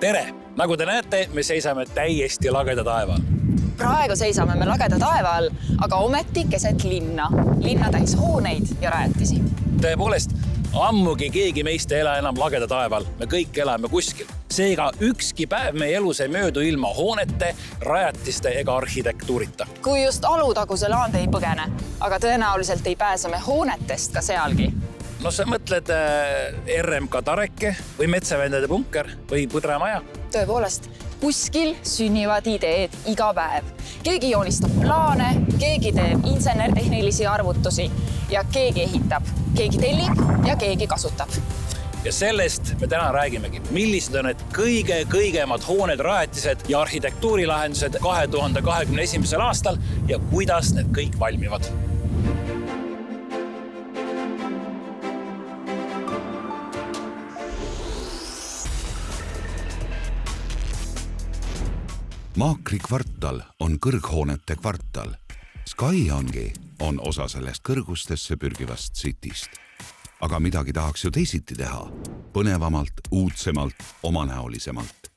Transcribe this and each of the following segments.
Tere! Nagu te näete, me seisame täiesti lageda taeval. Praegu seisame me lageda taeva all, aga ometi keset linna. Linna täis hooneid ja rajatisi. Tõepoolest, ammugi keegi meist ei ela enam lageda taeval. Me kõik elame kuskil. Seega ükski päev meie elus ei möödu ilma hoonete, rajatiste ega arhitektuurita. Kui just Alutaguse laand ei põgene, aga tõenäoliselt ei pääse me hoonetest ka sealgi. No sa mõtled RMK Tareke või Metsavendade bunker või Põdramaja? Tõepoolest, kuskil sünnivad ideed iga päev. Keegi joonistab plaane, keegi teeb insenertehnilisi arvutusi ja keegi ehitab. Keegi tellib ja keegi kasutab. Ja sellest me täna räägimegi. Millised on need kõigemad hooned, rajatised ja arhitektuurilahendused 2021. aastal ja kuidas need kõik valmivad? Maakri kvartal on kõrghoonete kvartal. Skyhangi on osa sellest kõrgustesse pürgivast citist. Aga midagi tahaks ju teisiti teha. Põnevamalt, uudsemalt, omanäolisemalt.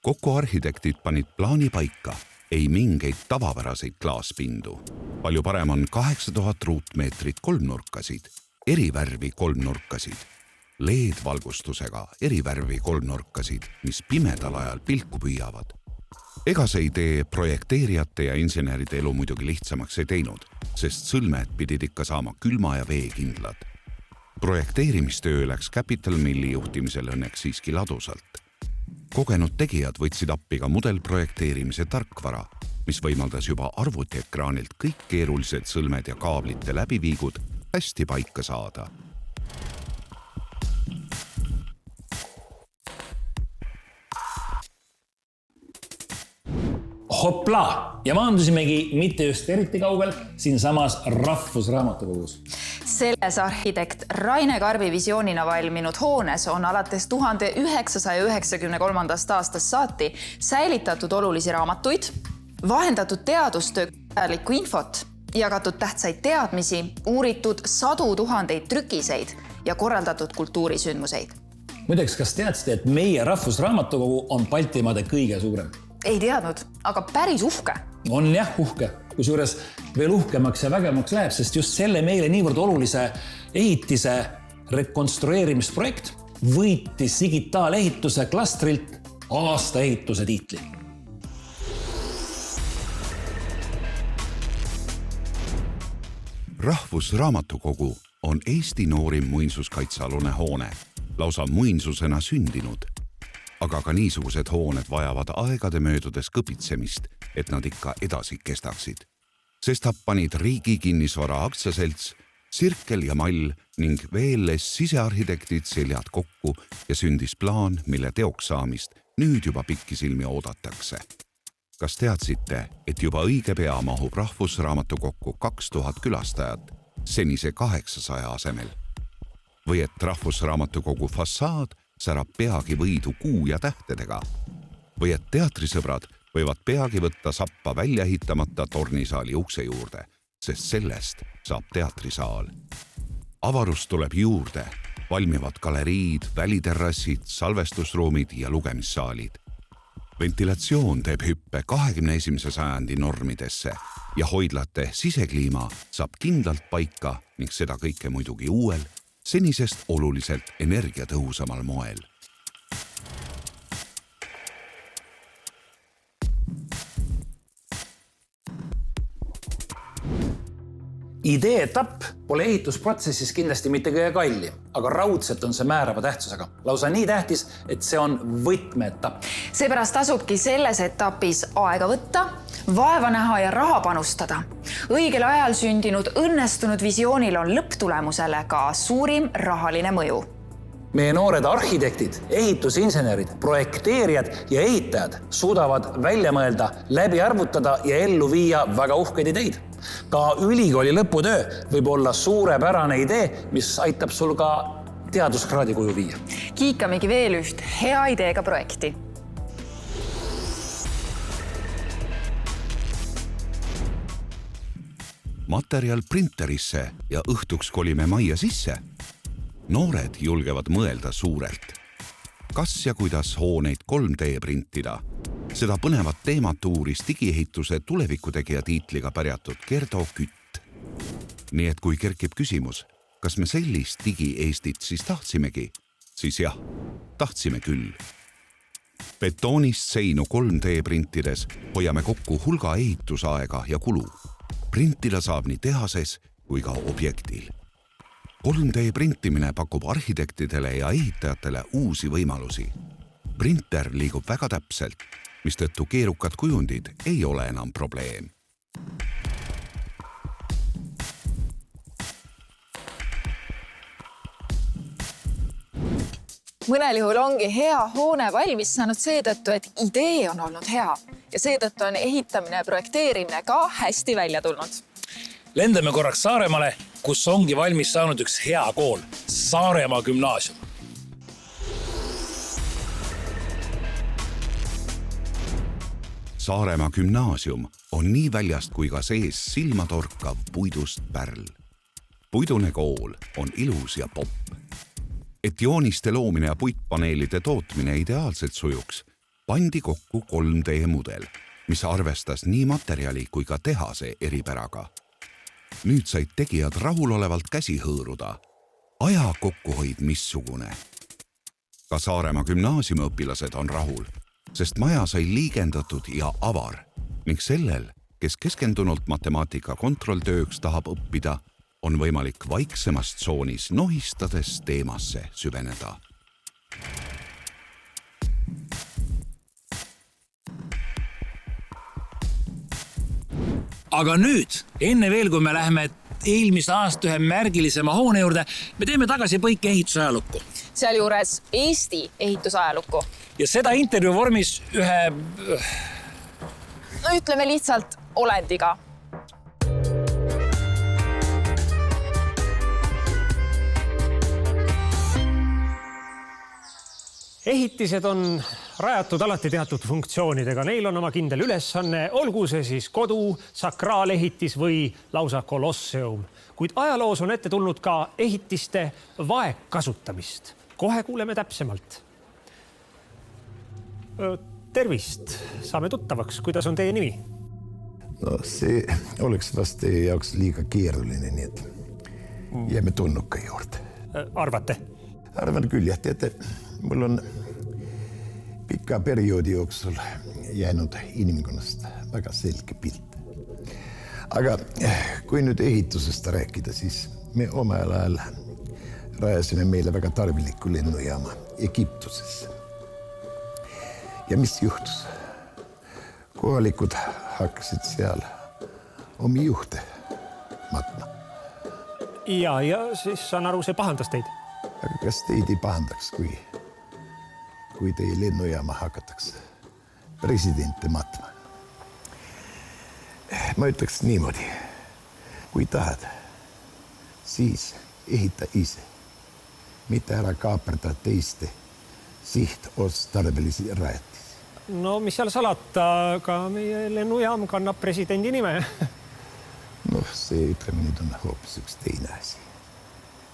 Kokku arhitektid panid plaani paika. Ei mingeid tavapäraseid klaaspindu. Palju parem on 8000 ruutmeetrit kolmnurkasid, erivärvi kolmnurkasid, LED-valgustusega erivärvi kolmnurkasid, mis pimedal ajal pilku püüavad. Ega see idee projekteerijate ja inseneride elu muidugi lihtsamaks ei teinud, sest sõlmed pidid ikka saama külma ja veekindlad. Projekteerimistöö läks Capital Milli juhtimisel õnneks siiski ladusalt. Kogenud tegijad võtsid appi ka mudelprojekteerimise tarkvara, mis võimaldas juba arvutiekraanilt kõik keerulised sõlmed ja kaablite läbiviigud hästi paika saada. Hopla! Ja maandusimegi mitte just eriti kaugel, siin samas Rahvusraamatukogus. Selles arhitekt Raine Karbi visioonina valminud hoones on alates 1993. aastast saati säilitatud olulisi raamatuid, vahendatud teadustöö vajalikku infot, jagatud tähtsaid teadmisi, uuritud 100 000 trükiseid ja korraldatud kultuurisündmuseid. Muideks, kas teadsite, et meie Rahvusraamatukogu on Baltimaade kõige suurem? Ei teadnud, aga päris uhke. On jah uhke, kusjuures veel uhkemaks ja vägemaks läheb, sest just selle meile niivõrd olulise ehitise rekonstrueerimisprojekt võitis digitaalehituse klastrilt aasta ehituse tiitli. Rahvusraamatukogu on Eesti noorim muinsuskaitsealune hoone, lausa muinsusena sündinud. Aga ka niisugused hooned vajavad aegade möödudes kõpitsemist, et nad ikka edasi kestaksid. Sestap panid Riigi Kinnisvara Aktsiaselts, Sirkel ja Mall ning VLS sisearhitektid seljad kokku ja sündis plaan, mille teoks saamist nüüd juba pikkisilmi oodatakse. Kas teadsite, et juba õige pea mahub Rahvusraamatukokku 2000 külastajat senise 800 asemel? Või et Rahvusraamatukogu fassaad särab peagi võidu kuu ja tähtedega? Või et teatrisõbrad võivad peagi võtta sappa välja ehitamata tornisaali ukse juurde, sest sellest saab teatrisaal. Avarust tuleb juurde, valmivad galeriid, väliterrassid, salvestusruumid ja lugemissaalid. Ventilatsioon teeb hüppe 21. sajandi normidesse ja hoidlate sisekliima saab kindlalt paika ning seda kõike muidugi uuel, senisest oluliselt energiatõhusamal moel. Idee etapp pole ehitusprotsessis kindlasti mitte kõige kallim, aga raudselt on see määrava tähtsusega. Lausa nii tähtis, et see on võtmeetapp. Seepärast tasubki selles etapis aega võtta, vaeva näha ja raha panustada. Õigel ajal sündinud õnnestunud visioonil on lõpptulemusele ka suurim rahaline mõju. Meie noored arhitektid, ehitusinsenerid, projekteerijad ja ehitajad suudavad välja mõelda, läbi arvutada ja ellu viia väga uhkeid ideid. Ka ülikooli lõputöö võib olla suurepärane idee, mis aitab sul ka teaduskraadi kuju viia. Kiikamegi veel üht hea ideega projekti. Materjal printerisse ja õhtuks kolime majja sisse. Noored julgevad mõelda suurelt. kas ja kuidas hooneid 3D printida. Seda põnevat teemat uuris digiehituse tulevikutegija tiitliga pärjatud Gerdo Kütt. Nii et kui kerkib küsimus, kas me sellist digi-Eestit siis tahtsimegi, siis jah, tahtsime küll. Betoonist seinu 3D printides hoiame kokku hulga ehitusaega ja kulu. Printida saab nii tehases kui ka objektil. 3D printimine pakub arhitektidele ja ehitajatele uusi võimalusi. Printer liigub väga täpselt, mistõttu keerukad kujundid ei ole enam probleem. Mõnel juhul ongi hea hoone valmis saanud seetõttu, et idee on olnud hea ja seetõttu on ehitamine ja projekteerimine ka hästi välja tulnud. Lendame korraks Saaremaale, kus ongi valmis saanud üks hea kool, Saaremaa gümnaasium. Saaremaa gümnaasium on nii väljast kui ka sees silmatorkav puidust pärl. Puidune kool on ilus ja popp. Et jooniste loomine ja puitpaneelide tootmine ideaalselt sujuks, pandi kokku 3D mudel, mis arvestas nii materjali kui ka tehase eripäraga. Nüüd said tegijad rahulolevalt käsi hõõruda. Aja kokkuhoid missugune. Ka Saaremaa gümnaasiumi õpilased on rahul, sest maja sai liigendatud ja avar ning sellel, kes keskendunult matemaatika kontrolltööks tahab õppida, on võimalik vaiksemas tsoonis nohistades teemasse süveneda. Aga nüüd, enne veel, kui me läheme eelmise aasta ühe märgilisema hoone juurde, me teeme tagasi põike ehitusajalukku. Sealjuures Eesti ehitusajalukku. Ja seda intervjuu vormis ühe... No ütleme lihtsalt olendiga. Ehitised on rajatud alati teatud funktsioonidega. Neil on oma kindel ülesanne, olgu see siis kodu, sakraalehitis või lausa kolosseum. Kuid ajaloos on ette tulnud ka ehitiste vaegkasutamist. Kohe kuuleme täpsemalt. Tervist, saame tuttavaks. Kuidas on teie nimi? No see oleks vast teie jaoks liiga keeruline, nii et jääme tunnuka juurde. Arvate? Arvan küll, jah, teate, mul on pika perioodi jooksul jäänud inimkonnast väga selge pilt. Aga kui nüüd ehitusest rääkida, siis me omal ajal rajasime meile väga tarviliku lennujaama Egiptusesse. Ja mis juhtus? Kohalikud hakkasid seal omi juhte matma. Ja siis saan aru, see pahandas teid. Aga kas teid ei pahandaks, kui teie lennujaama hakatakse presidente matma? Ma ütleks niimoodi, kui tahad, siis ehita ise, mitte ära kaaperda teiste sihtotstarbelisi rajatisi. No mis seal salata, ka meie lennujaam kannab presidendi nime. See ütleme nüüd on hoopis üks teine asi.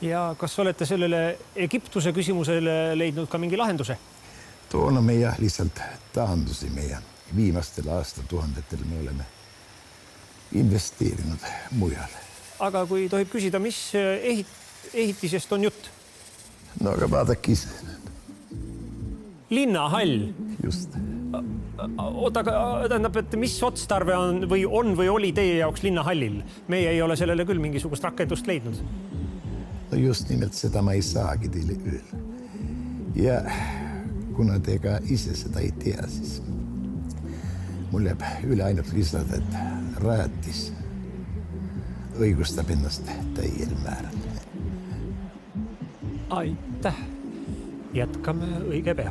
Ja kas olete sellele Egiptuse küsimusele leidnud ka mingi lahenduse? Toona me lihtsalt taandusime ja viimastel aastatuhandetel me oleme investeerinud mujale. Aga kui tohib küsida, mis ehitisest on jutt? No aga vaadake ise. Linnahall. Just. Oota, tähendab, et mis otstarve on või oli teie jaoks linnahallil? Meie ei ole sellele küll mingisugust rakendust leidnud. No just nimelt seda ma ei saagi teile öelda. Ja kuna te ka ise seda ei tea, siis mul jääb üle ainult lisada, et rajatis õigustab ennast täiel määral. Aitäh. Jätkame õige pea.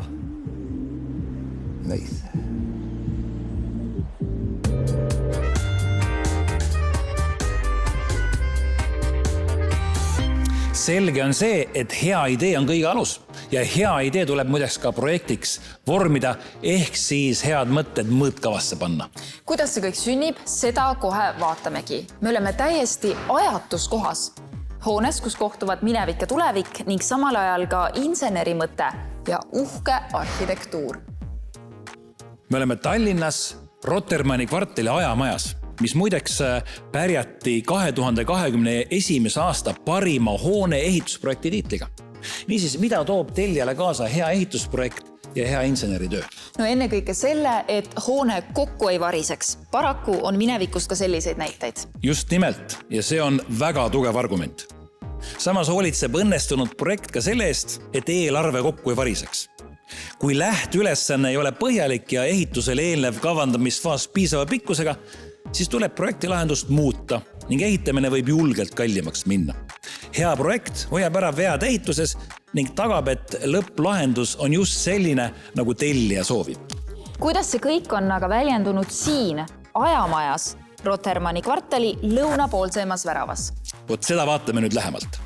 Näis. Selge on see, et hea idee on kõige alus ja hea idee tuleb muideks ka projektiks vormida ehk siis head mõtted mõõtkavasse panna. Kuidas see kõik sünnib, seda kohe vaatamegi. Me oleme täiesti ajatus kohas. Hoones, kus kohtuvad minevik ja tulevik ning samal ajal ka inseneri mõte ja uhke arhitektuur. Me oleme Tallinnas Rotermanni kvartali Ajamajas, mis muideks pärjati 2021. aasta parima hoone ehitusprojekti tiitliga. Niisiis, mida toob tellijale kaasa hea ehitusprojekt ja hea inseneritöö? No ennekõike selle, et hoone kokku ei variseks. Paraku on minevikust ka selliseid näiteid. Just nimelt, ja see on väga tugev argument. Samas hoolitseb õnnestunud projekt ka selle eest, et eelarve kokku ei variseks. Kui lähtülesanne ei ole põhjalik ja ehitusele eelnev kavandamisfaas piisava pikkusega, siis tuleb projekti lahendust muuta ning ehitamine võib julgelt kallimaks minna. Hea projekt hoiab ära vead ehituses ning tagab, et lõpplahendus on just selline, nagu tellija soovib. Kuidas see kõik on aga väljendunud siin, Ajamajas, Rotermanni kvartali lõunapoolsemas väravas? Vot seda vaatame nüüd lähemalt.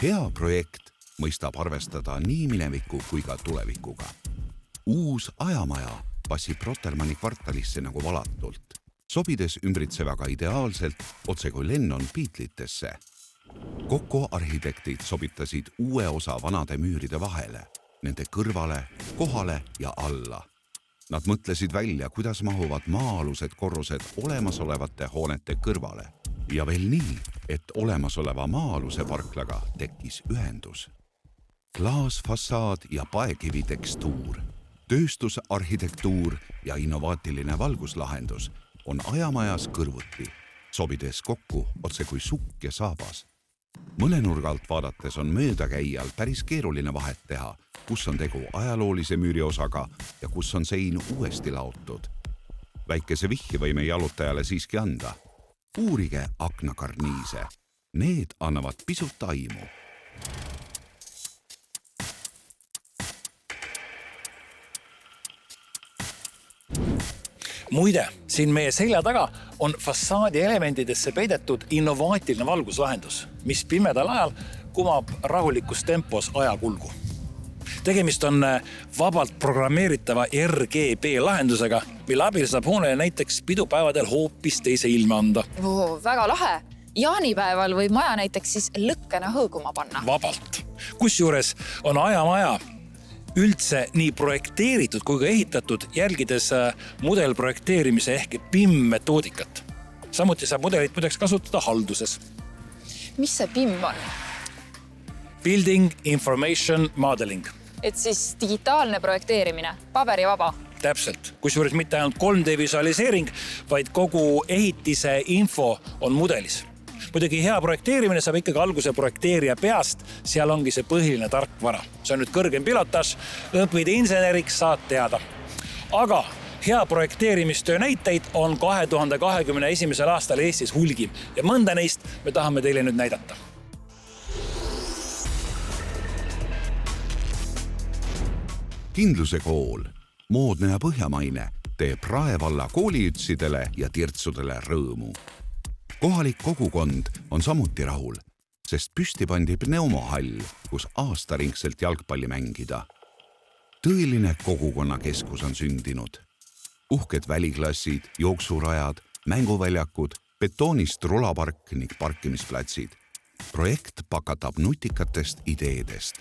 Hea projekt mõistab arvestada nii mineviku kui ka tulevikuga. Uus Ajamaja passib Rotermanni kvartalisse nagu valatult, sobides ümbritsevaga ideaalselt, otse kui Lennon Beatlesitesse. Kokko arhitektid sobitasid uue osa vanade müüride vahele, nende kõrvale, kohale ja alla. Nad mõtlesid välja, kuidas mahuvad maa-alused korrused olemasolevate hoonete kõrvale ja veel nii, et olemasoleva maa-aluse parklaga tekkis ühendus. Klaasfassaad ja paekivi tekstuur, tööstusarhitektuur ja innovaatiline valguslahendus on Ajamajas kõrvuti, sobides kokku otse kui sukk ja saabas. Mõne nurgalt vaadates on möödakäijal päris keeruline vahet teha, kus on tegu ajaloolise müüriosaga ja kus on sein uuesti laotud. Väikese vihje võime jalutajale siiski anda. Uurige aknakarniise. Need annavad pisut aimu. Muide, siin meie selja taga on fassaadi elementidesse peidetud innovaatiline valguslahendus, mis pimedal ajal kumab rahulikus tempos ajakulgu. Tegemist on vabalt programmeeritava RGB lahendusega, mille abil saab hoonele näiteks pidupäevadel hoopis teise ilme anda. Väga lahe! Jaanipäeval võib maja näiteks siis lõkkena hõõguma panna. Vabalt. Kusjuures on Ajamaja üldse nii projekteeritud kui ka ehitatud, jälgides mudelprojekteerimise ehk BIM-metoodikat. Samuti saab mudelit muideks kasutada halduses. Mis see BIM on? Building Information Modeling. Et siis digitaalne projekteerimine, paberivaba. Täpselt. Kusjuures mitte ainult 3D visualiseering, vaid kogu ehitise info on mudelis. Muidugi hea projekteerimine saab ikkagi alguse projekteerija peast, seal ongi see põhiline tarkvara. See on nüüd kõrgem pilotaž, õpid inseneriks, saad teada. Aga hea projekteerimistöö näiteid on 2021. aastal Eestis hulgim ja mõnda neist me tahame teile nüüd näidata. Kindluse kool, moodne ja põhjamaine, teeb Rae valla kooliütsidele ja tirtsudele rõõmu. Kohalik kogukond on samuti rahul, sest püsti pandi pneumohall, kus aastaringselt jalgpalli mängida. Tõeline kogukonnakeskus on sündinud. Uhked väliklassid, jooksurajad, mänguväljakud, betoonist rulapark ning parkimisplatsid. Projekt pakatab nutikatest ideedest.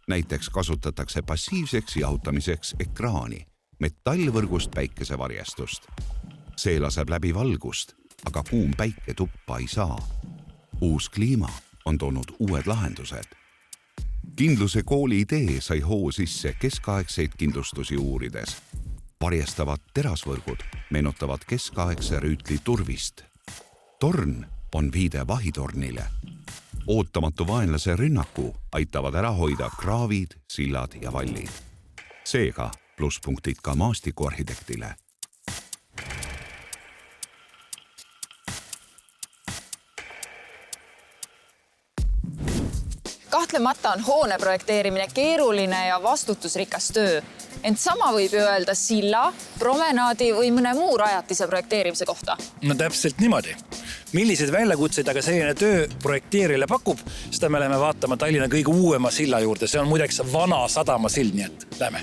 Näiteks kasutatakse passiivseks jahutamiseks ekraani, metallvõrgust päikesevarjestust. See laseb läbi valgust, aga kuum päike tuppa ei saa. Uus kliima on toonud uued lahendused. Kindluse kooli idee sai hoo sisse keskaegseid kindlustusi uurides. Varjestavad terasvõrgud meenutavad keskaegse rüütli turvist. Torn on viide vahitornile. Ootamatu vaenlase rünnaku aitavad ära hoida kraavid, sillad ja vallid. Seega plusspunktid ka maastikuarhitektile. Kahtlemata on hoone projekteerimine keeruline ja vastutusrikas töö. Ent sama võib ju öelda silla, promenaadi või mõne muu rajatise projekteerimise kohta. No täpselt niimoodi. Milliseid väljakutseid aga selline töö projekteerile pakub, seda me läheme vaatama Tallinna kõige uuema silla juurde. See on muideks vana sadama sild, nii et lähme.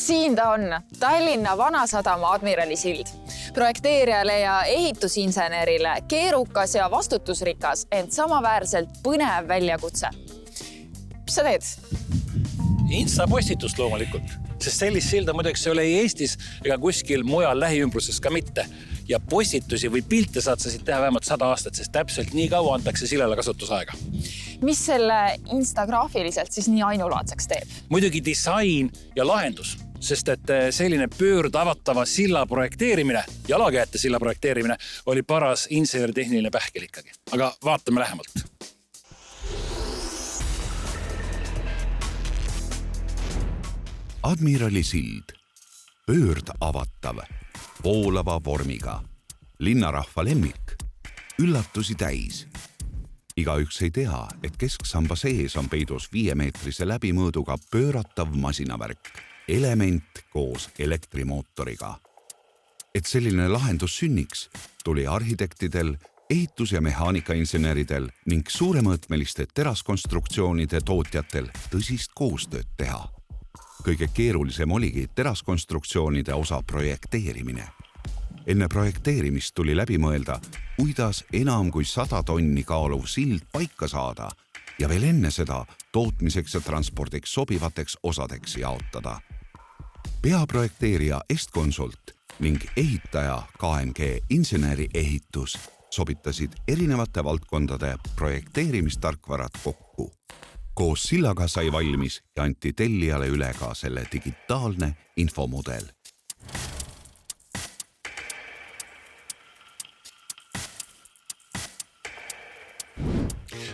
Siin ta on, Tallinna Vanasadama Admirali sild. Projekteerijale ja ehitusinsenerile keerukas ja vastutusrikas, ent samaväärselt põnev väljakutse. Mis sa teed? Insta-postitust loomulikult, sest sellist silda muideks ei ole ei Eestis ega kuskil mujal lähiümbruses ka mitte. Ja postitusi või pilte saad sa siit teha vähemalt 100 aastat, sest täpselt nii kaua antakse sillale kasutusaega. Mis selle instagraafiliselt siis nii ainulaadseks teeb? Muidugi disain ja lahendus, sest et selline pöördavatava silla projekteerimine, jalakäete silla projekteerimine oli paras inseneritehniline pähkel ikkagi. Aga vaatame lähemalt. Admirali sild, pöördavatav, voolava vormiga, linnarahva lemmik, üllatusi täis. Igaüks ei tea, et kesksamba sees on peidus 5-meetrise läbimõõduga pööratav masinavärk, element koos elektrimootoriga. Et selline lahendus sünniks, tuli arhitektidel, ehitus- ja mehaanikainseneridel ning suuremõõtmeliste teraskonstruktsioonide tootjatel tõsist koostööd teha. Kõige keerulisem oligi teraskonstruktsioonide osa projekteerimine. Enne projekteerimist tuli läbi mõelda, kuidas enam kui 100 tonni kaaluv sild paika saada ja veel enne seda tootmiseks ja transpordiks sobivateks osadeks jaotada. Peaprojekteerija Est-Consult ning ehitaja KMG inseneriehitus sobitasid erinevate valdkondade projekteerimistarkvarad kokku. Koos sillaga sai valmis ja anti tellijale üle ka selle digitaalne infomudel.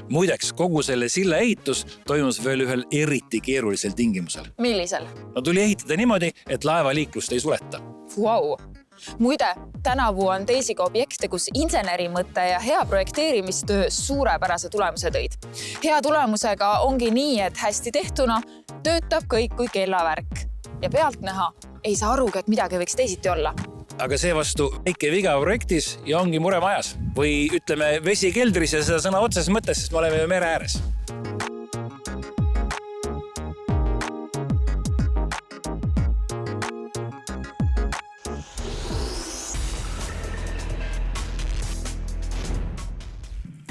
Muideks, kogu selle silla ehitus toimus veel ühel eriti keerulisel tingimusel. Millisel? No tuli ehitada niimoodi, et laevaliiklust ei suleta. Vau! Muide, tänavu on teisiga objekte, kus inseneri mõte ja hea projekteerimistöö suurepärase tulemuse tõid. Hea tulemusega ongi nii, et hästi tehtuna töötab kõik kui kellavärk. Ja pealt näha ei saa arugi, et midagi võiks teisiti olla. Aga seevastu väike viga projektis ja ongi mure majas. Või ütleme vesi keldris ja seda sõna otseses mõttes, sest me oleme ju mere ääres.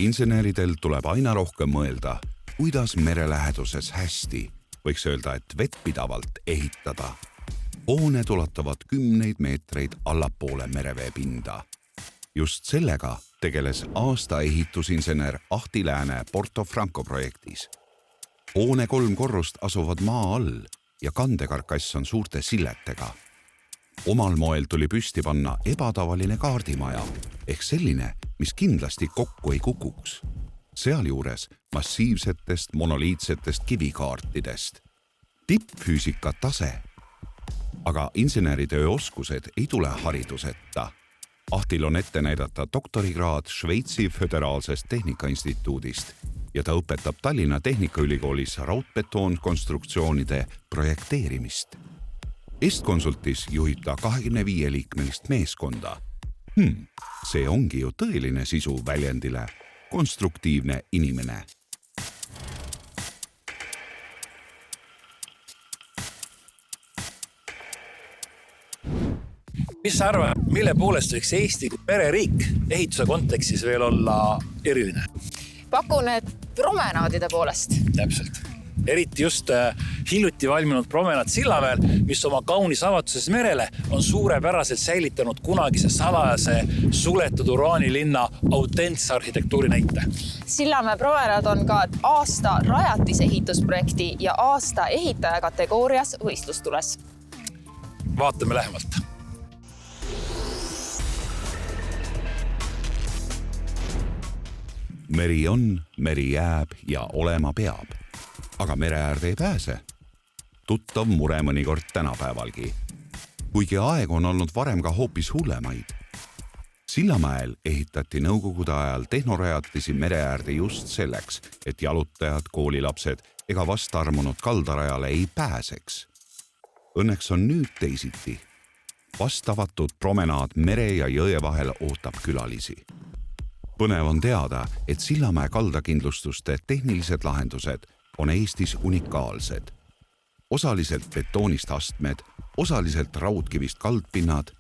Inseneridel tuleb aina rohkem mõelda, kuidas mereläheduses hästi, võiks öelda, et vettpidavalt ehitada. Hooned ulatavad 10 meetreid allapoole merevee pinda. Just sellega tegeles aasta ehitusinsener Ahti Lääne Porto Franco projektis. Hoone 3 korrust asuvad maa all ja kandekarkass on suurte silletega. Omal moel tuli püsti panna ebatavaline kaardimaja, ehk selline, mis kindlasti kokku ei kukuks. Sealjuures massiivsetest monoliitsetest kivikaartidest. Tippfüüsika tase. Aga inseneritöö oskused ei tule hariduseta. Ahtil on ette näidata doktorikraad Šveitsi Föderaalsest Tehnikainstituudist ja ta õpetab Tallinna Tehnikaülikoolis raudbetoonkonstruktsioonide projekteerimist. Est-Consultis juhib ta 25-liikmelist meeskonda. See ongi ju tõeline sisu väljendile, konstruktiivne inimene. Mis sa arvad, mille poolest võiks Eesti kui pereriik ehituse kontekstis veel olla eriline? Pakun, et promenaadide poolest. Täpselt. Eriti just hiljuti valminud promenaad Sillamäel, mis oma kaunis avatuses merele on suurepäraselt säilitanud kunagise salajase suletud uraanilinna autentse arhitektuuri näite. Sillamäe promenaad on ka aasta rajatisehitusprojekti ja aasta ehitaja kategoorias võistlustules. Vaatame lähemalt. Meri on, meri jääb ja olema peab. Aga mere äärde ei pääse. Tuttav mure mõnikord tänapäevalgi. Kuigi aeg on olnud varem ka hoopis hullemaid. Sillamäel ehitati nõukogude ajal tehnorajatisi mere äärde just selleks, et jalutajad, koolilapsed ega vastarmunud kaldarajale ei pääseks. Õnneks on nüüd teisiti. Vastavatud promenaad mere ja jõe vahel ootab külalisi. Põnev on teada, et Sillamäe kaldakindlustuste tehnilised lahendused on Eestis unikaalsed. osaliselt betoonist astmed, osaliselt raudkivist kaldpinnad.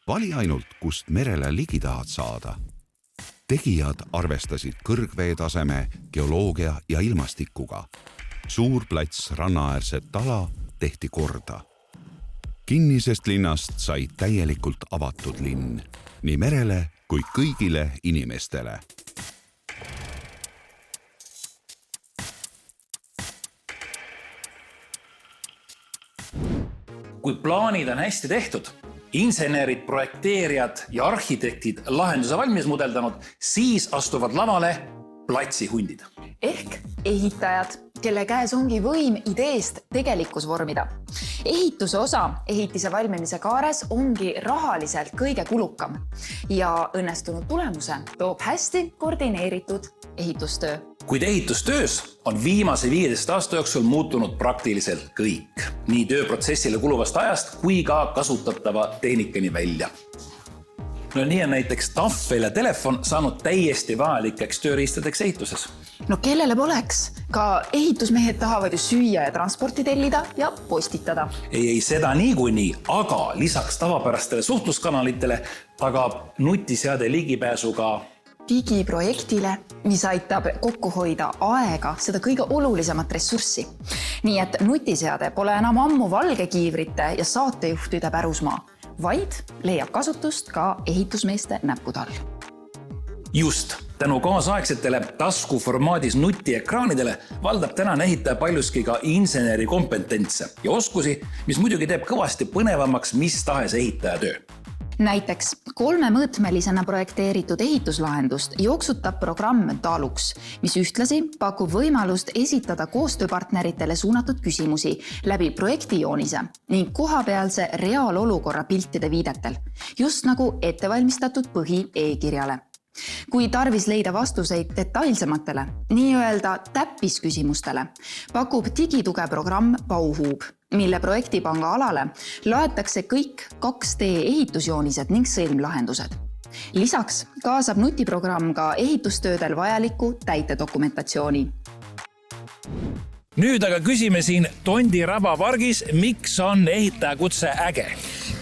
Vali ainult, kust merele ligi tahad saada. Tegijad arvestasid kõrgveetaseme, geoloogia ja ilmastikuga. Suur plats rannaäärset tala tehti korda. Kinnisest linnast sai täielikult avatud linn, nii merele kui kõigile inimestele. Kui plaanid on hästi tehtud, insenerid, projekteerijad ja arhitektid lahenduse valmis mudeldanud, siis astuvad lavale platsihundid. Ehk ehitajad, kelle käes ongi võim ideest tegelikkus vormida. Ehituse osa ehitise valmimise kaares ongi rahaliselt kõige kulukam ja õnnestunud tulemuse toob hästi koordineeritud ehitustöö. Kuid ehitustöös on viimase 15 aasta jooksul muutunud praktiliselt kõik. Nii tööprotsessile kuluvast ajast kui ka kasutatava tehnikani välja. No nii on näiteks tahvel ja telefon saanud täiesti vajalikeks tööriistadeks ehituses. No kellele poleks? Ka ehitusmehed tahavad ju süüa ja transporti tellida ja postitada. Ei, seda niikuinii, aga lisaks tavapärastele suhtluskanalitele tagab nutiseade ligipääsu ka digiprojektile, mis aitab kokku hoida aega, seda kõige olulisemat ressurssi. Nii et nutiseade pole enam ammu valgekiivrite ja saatejuhtide pärusmaa, vaid leiab kasutust ka ehitusmeeste näppude all. Just, tänu kaasaegsetele taskuformaadis nutiekraanidele valdab tänane ehitaja paljuski ka inseneri kompetentse ja oskusi, mis muidugi teeb kõvasti põnevamaks mis tahes ehitaja töö. Näiteks 3-mõõtmelisena projekteeritud ehituslahendust jooksutab programm Talux, mis ühtlasi pakub võimalust esitada koostööpartneritele suunatud küsimusi läbi projektijoonise ning kohapealse reaalolukorra piltide viidetel, just nagu ettevalmistatud põhi e-kirjale. Kui tarvis leida vastuseid detailsematele, nii-öelda täppisküsimustele, pakub digituge programm Bauhub, mille projektipanga alale laetakse kõik 2D ehitusjoonised ning sõlmlahendused. Lisaks kaasab nutiprogramm ka ehitustöödel vajaliku täitedokumentatsiooni. Nüüd aga küsime siin Tondiraba pargis, miks on ehitajakutse äge?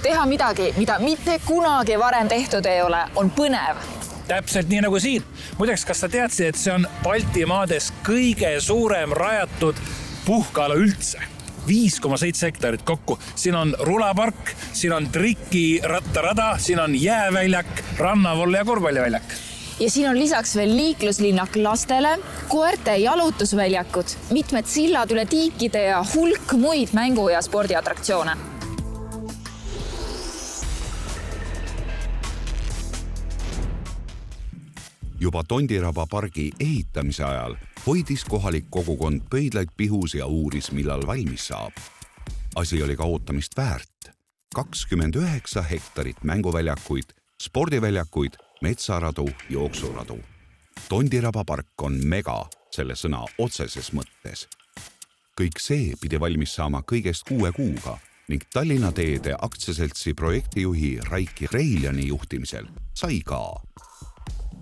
Teha midagi, mida mitte kunagi varem tehtud ei ole, on põnev. Täpselt nii nagu siin. Muideks, kas sa teadsid, et see on Baltimaades kõige suurem rajatud puhkaala üldse? 5,7 hektarit kokku. Siin on rulapark, siin on trikiratarada, siin on jääväljak, rannavolle ja korvpalliväljak. Ja siin on lisaks veel liikluslinnak lastele, koerte jalutusväljakud, mitmed sillad üle tiikide ja hulk muid mängu- ja spordiatraktsioone. Juba Tondiraba pargi ehitamise ajal hoidis kohalik kogukond pöidlaid pihus ja uuris, millal valmis saab. Asi oli ka ootamist väärt. 29 hektarit mänguväljakuid, spordiväljakuid, metsaradu, jooksuradu. Tondiraba park on mega selle sõna otseses mõttes. Kõik see pidi valmis saama kõigest 6 kuuga ning Tallinna Teede aktsiaseltsi projektijuhi Raiki Reiljani juhtimisel sai ka.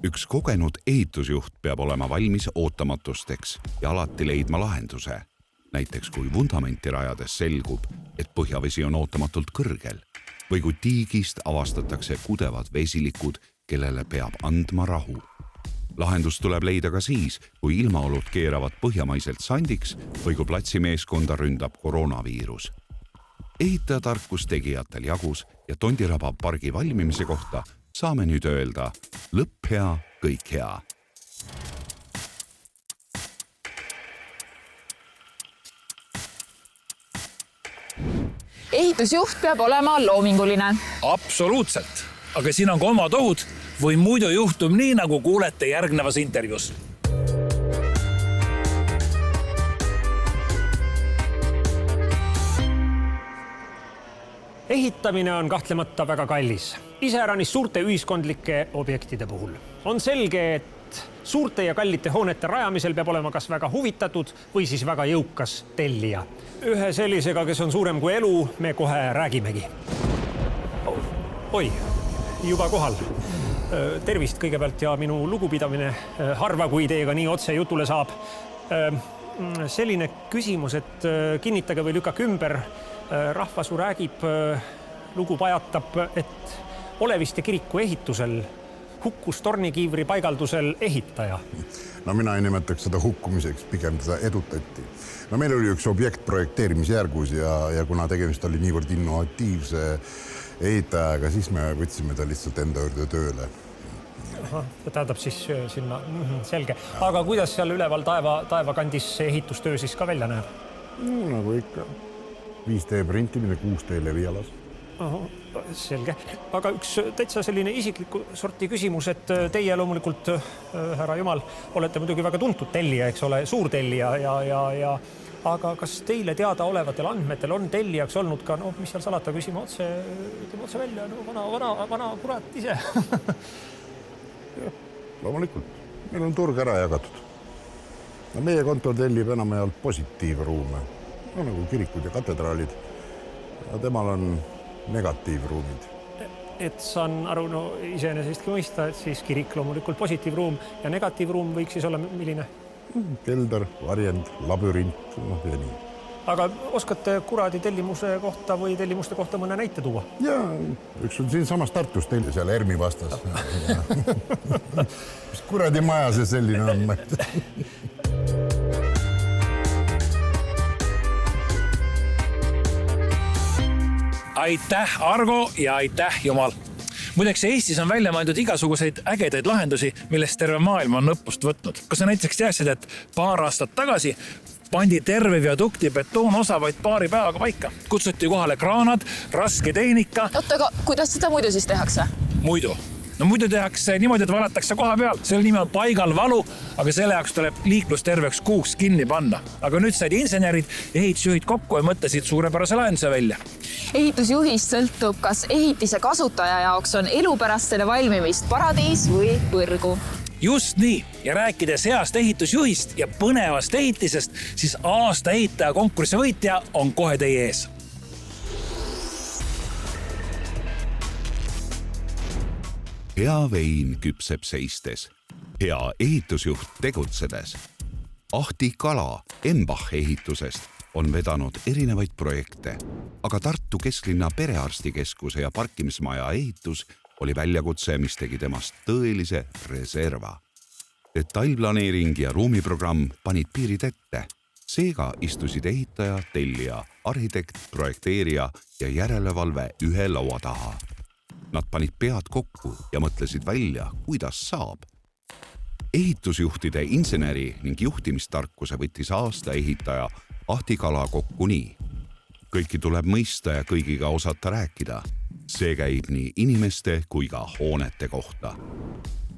Üks kogenud ehitusjuht peab olema valmis ootamatusteks ja alati leidma lahenduse. Näiteks kui vundamenti rajades selgub, et põhjavesi on ootamatult kõrgel või kui tiigist avastatakse kudevad vesilikud, kellele peab andma rahu. Lahendus tuleb leida ka siis, kui ilmaolud keeravad põhjamaiselt sandiks või kui platsimeeskonda ründab koroonaviirus. Ehitajatarkus tegijatel jagus ja Tondiraba pargi valmimise kohta saame nüüd öelda lõpp hea, kõik hea. Ehitusjuht peab olema loominguline. Absoluutselt. Aga siin on ka omad ohud või muidu juhtub nii, nagu kuulete järgnevas intervjuus. Ehitamine on kahtlemata väga kallis. Iseäranis suurte ühiskondlike objektide puhul. On selge, et suurte ja kallite hoonete rajamisel peab olema kas väga huvitatud või siis väga jõukas tellija. Ühe sellisega, kes on suurem kui elu, me kohe räägimegi. Oi, juba kohal. Tervist kõigepealt ja minu lugupidamine harva, kui teiega nii otse jutule saab. selline küsimus, et kinnitage või lükake ümber. Rahvasu räägib, lugu pajatab, et Oleviste kiriku ehitusel hukkus tornikiivri paigaldusel ehitaja. No mina ei nimetaks seda hukkumiseks, pigem seda edutati. No meil oli üks objekt projekteerimisjärgus ja kuna tegemist oli niivõrd innovatiivse ehitajaga, siis me võtsime ta lihtsalt enda juurde tööle. Tähendab siis sinna, selge. Aga kuidas seal üleval taeva kandis see ehitustöö siis ka välja näeb? No, nagu ikka. 5D printimine, 6D levialas. Selge. Aga üks täitsa selline isikliku sorti küsimus, et teie loomulikult, härra Jumal, olete muidugi väga tuntud tellija, eks ole, suur tellija ja aga kas teile teada olevatel andmetel on tellijaks olnud ka, mis seal salata, küsima otse välja, vana kurat ise? Loomulikult. Meil on turg ära jagatud. No meie kontor tellib enamjaolt positiivruume, nagu kirikud ja katedraalid. Ja temal on negatiivruumid. Et saan aru, iseenesestki mõista, et siis kirik loomulikult positiivruum ja negatiivruum võiks siis olla milline? Kelder, varjend, labürint ja nii. Aga oskate kuradi tellimuse kohta või tellimuste kohta mõne näite tuua? Ja üks on siin samas Tartus telli seal Ermi vastas. Mis kuradi maja see selline on? Aitäh, Argo, ja aitäh, Jumal. Muideks Eestis on välja mõeldud igasuguseid ägedaid lahendusi, millest terve maailm on õppust võtnud. Kas sa näiteks teadsid, et paar aastat tagasi pandi terve viadukti betoonosa vaid paari päevaga paika? Kutsuti kohale kraanad, raske tehnika. Oota, aga kuidas seda muidu siis tehakse? Muidu. No muidu tehakse niimoodi, et valatakse koha peal. Selle nimi on paigal valu, aga selle jaoks tuleb liiklus terveks kuuks kinni panna. Aga nüüd said insenerid ja ehitusjuhid kokku ja mõtlesid suurepärase lahenduse välja. Ehitusjuhist sõltub, kas ehitise kasutaja jaoks on elu pärast selle valmimist paradiis või põrgu. Just nii. Ja rääkides heast ehitusjuhist ja põnevast ehitisest, siis aasta ehitaja konkursi võitja on kohe teie ees. Hea vein küpseb seistes, hea ehitusjuht tegutsedes. Ahti Kala Embach ehitusest on vedanud erinevaid projekte, aga Tartu kesklinna perearstikeskuse ja parkimismaja ehitus oli väljakutse, mis tegi temast tõelise reserva. Detailplaneering ja ruumiprogramm panid piirid ette. Seega istusid ehitaja, tellija, arhitekt, projekteerija ja järelevalve ühe laua taha. Nad panid pead kokku ja mõtlesid välja, kuidas saab. Ehitusjuhtide inseneri ning juhtimistarkuse võttis aasta ehitaja Ahti Kala kokku nii. Kõiki tuleb mõista ja kõigiga osata rääkida. See käib nii inimeste kui ka hoonete kohta.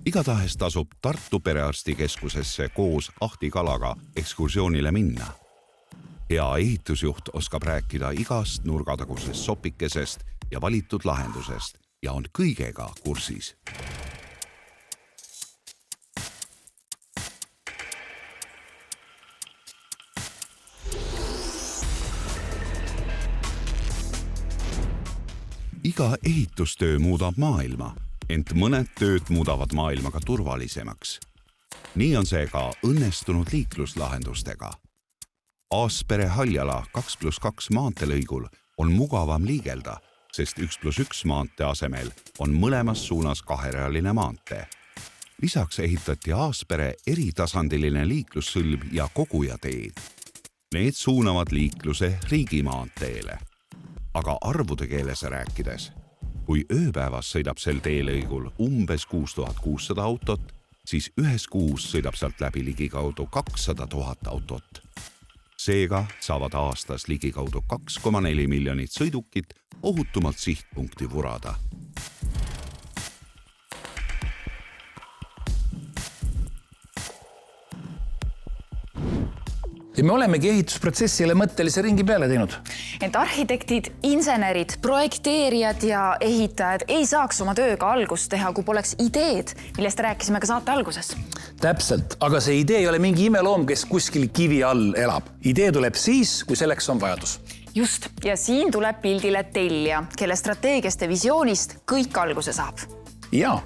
Igatahes tasub Tartu perearstikeskusesse koos Ahti Kalaga ekskursioonile minna. Hea ehitusjuht oskab rääkida igast nurgatagusest sopikesest ja valitud lahendusest ja on kõigega kursis. Iga ehitustöö muudab maailma, ent mõned tööd muudavad maailma ka turvalisemaks. Nii on see ka õnnestunud liikluslahendustega. Aaspere-Haljala 2+2 maantelõigul on mugavam liigelda, sest 1+1 maantee asemel on mõlemas suunas kaherealine maantee. Lisaks ehitati Aaspere eritasandiline liiklussõlm ja kogujateed. Need suunavad liikluse riigimaanteele. Aga arvude keeles rääkides, kui ööpäevas sõidab sel teelõigul umbes 6600 autot, siis ühes kuus sõidab sealt läbi ligikaudu 200 000 autot. Seega saavad aastas ligikaudu 2,4 miljonit sõidukit ohutumalt sihtpunkti vurada. Ja me olemegi ehitusprotsessile mõttelise ringi peale teinud. Ent arhitektid, insenerid, projekteerijad ja ehitajad ei saaks oma tööga algust teha, kui poleks ideed, millest rääkisime ka saate alguses. Täpselt, aga see idee ei ole mingi imeloom, kes kuskil kivi all elab. Idee tuleb siis, kui selleks on vajadus. Just, ja siin tuleb pildile tellija, kelle strateegiast ja visioonist kõik alguse saab. Ja,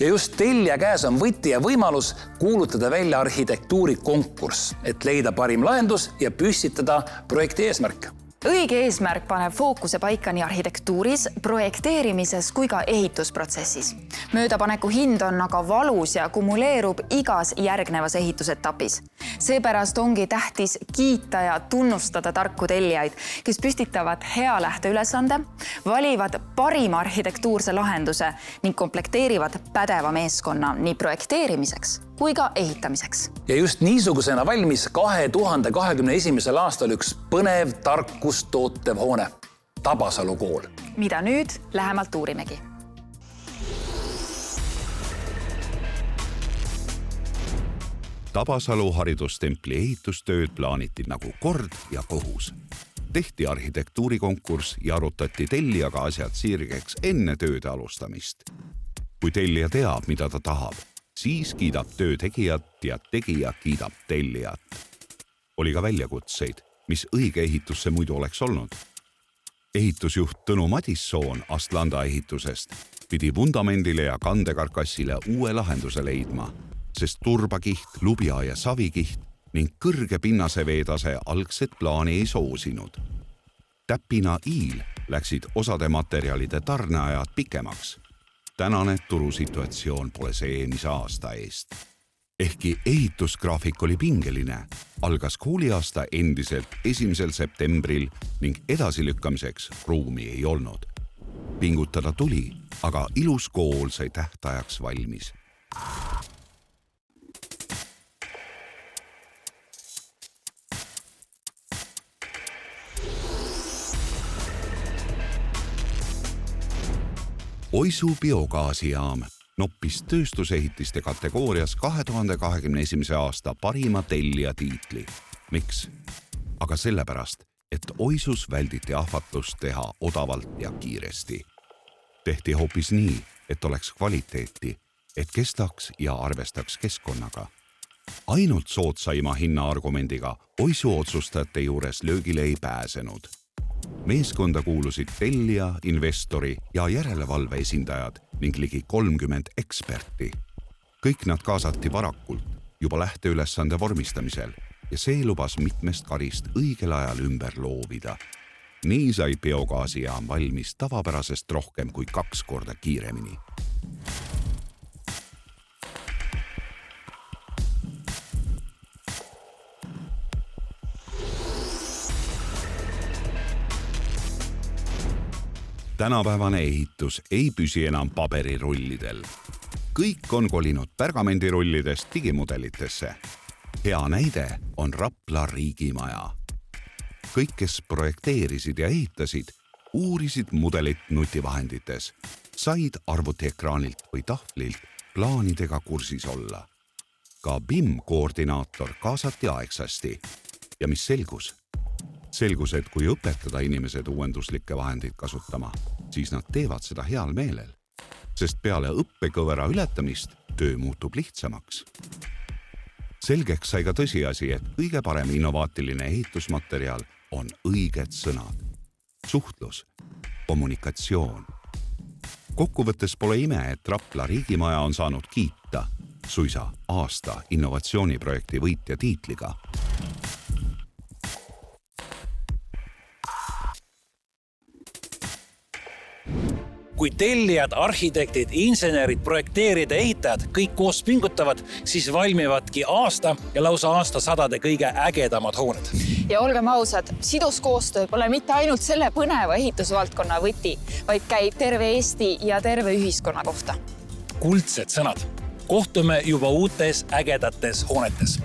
Ja just tellija käes on võti ja võimalus kuulutada välja arhitektuurikonkurss, et leida parim lahendus ja püstitada projekti eesmärk. Õige eesmärk paneb fookuse paika nii arhitektuuris, projekteerimises kui ka ehitusprotsessis. Möödapaneku hind on aga valus ja kumuleerub igas järgnevas ehitusetapis. Seepärast ongi tähtis kiita ja tunnustada tarku tellijaid, kes püstitavad hea lähteülesande, valivad parima arhitektuurse lahenduse ning komplekteerivad pädeva meeskonna nii projekteerimiseks kui ka ehitamiseks. Ja just niisugusena valmis 2021. aastal üks põnev tarkust tootev hoone, Tabasalu kool. Mida nüüd lähemalt uurimegi. Tabasalu haridustempli ehitustööd plaaniti nagu kord ja kohus. Tehti arhitektuurikonkurss ja arutati tellijaga asjad sirgeks enne tööde alustamist. Kui tellija teab, mida ta tahab, siis kiidab töö tegijat ja tegija kiidab tellijat. Oli ka väljakutseid, mis õige ehitusse muidu oleks olnud. Ehitusjuht Tõnu Madissoon Astlanda ehitusest pidi vundamendile ja kandekarkassile uue lahenduse leidma, sest turbakiht, lubja ja savikiht ning kõrge pinnase veetase algset plaani ei soosinud. Täpina iil läksid osade materjalide tarneajad pikemaks. Tänane turusituatsioon pole see, mis aasta eest. Ehkki ehitusgraafik oli pingeline, algas kooliaasta endiselt 1. septembril ning edasilükkamiseks ruumi ei olnud. Pingutada tuli, aga ilus kool sai tähtajaks valmis. Oisu biogaasijaam noppis tööstusehitiste kategoorias 2021. aasta parima tellija tiitli. Miks? Aga sellepärast, et Oisus välditi ahvatlust teha odavalt ja kiiresti. Tehti hoopis nii, et oleks kvaliteeti, et kestaks ja arvestaks keskkonnaga. Ainult soodsaima hinna argumendiga Oisu otsustajate juures löögile ei pääsenud. Meeskonda kuulusid tellija, investori ja järelevalve esindajad ning ligi 30 eksperti. Kõik nad kaasati varakult juba lähteülesande vormistamisel ja see lubas mitmest karist õigel ajal ümber loovida. Nii sai biogaasijaam valmis tavapärasest rohkem kui 2 korda kiiremini. Tänapäevane ehitus ei püsi enam paberirullidel. Kõik on kolinud pergamendirullidest digimudelitesse. Hea näide on Rapla riigimaja. Kõik, kes projekteerisid ja ehitasid, uurisid mudelit nutivahendites, said arvutiekraanilt või tahvlilt plaanidega kursis olla. Ka BIM-koordinaator kaasati aegsasti. Ja mis selgus? Selgus, et kui õpetada inimesed uuenduslikke vahendeid kasutama, siis nad teevad seda heal meelel, sest peale õppekõvera ületamist töö muutub lihtsamaks. Selgeks sai ka tõsiasi, et kõige parem innovaatiline ehitusmateriaal on õiged sõnad. Suhtlus, kommunikatsioon. Kokkuvõttes pole ime, et Rapla riigimaja on saanud kiita suisa aasta innovatsiooniprojekti võitja tiitliga. Kui tellijad, arhitektid, insenerid, projekteerijad ja ehitajad kõik koos pingutavad, siis valmivadki aasta ja lausa aastasadade kõige ägedamad hooned. Ja olgem ausad, sidus koostöö pole mitte ainult selle põneva ehitusvaldkonna võti, vaid käib terve Eesti ja terve ühiskonna kohta. Kuldsed sõnad. Kohtume juba uutes ägedates hoonetes.